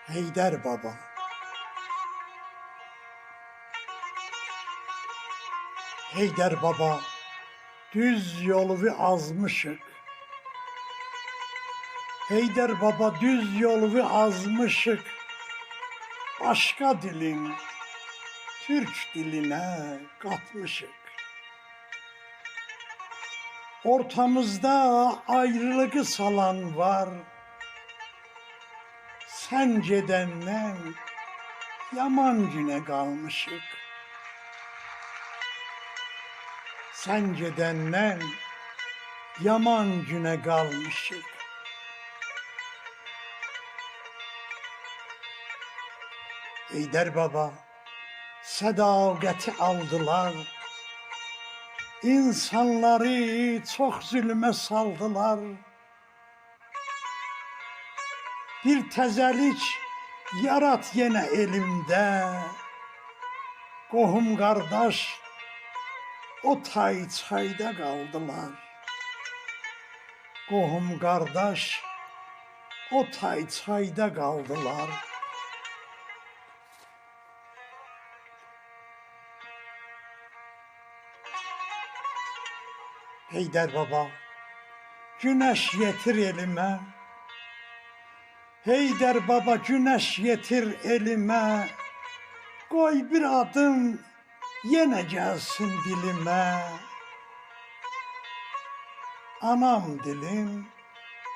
Heydər Baba. Heydər Baba, düz yolu azmışık. Heydər Baba, düz yolu azmışık. Başka dilin Türk diline katmışık. Ortamızda ayrılığı salan var. Sen gedenden yaman güne kalmışık. Sen gedenden yaman güne kalmışık. Heydər Baba, sədaqəti aldılar. İnsanları çok zulme saldılar. Bir təzəlik yarat yenə elimdə. Qohum qardaş o tay çayda qaldılar. Qohum qardaş o tay çayda qaldılar. Heydər Baba, güneş yetir elime. Heydər Baba, güneş yetir elime. Koy bir adım yine gelsin dilime. Anam dilim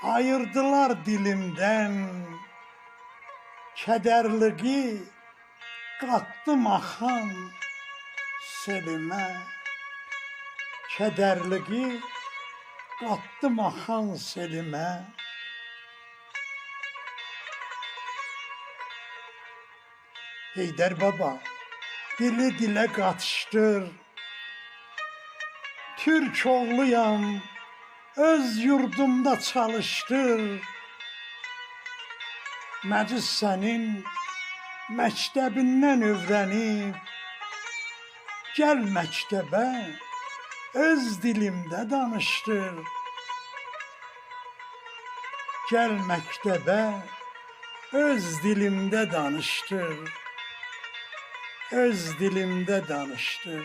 ayırdılar dilimden. Kederliği kattım akan selime. Kederliği kattım akan selime. Heydər Baba, dili dile katıştır. Türk oğluyam, öz yurdumda çalıştır. Məclis sənin məktəbindən övrənib, gəl məktəbə, öz dilimdə danıştır. Gəl məktəbə, öz dilimdə danıştır. Öz dilimdə danıştır.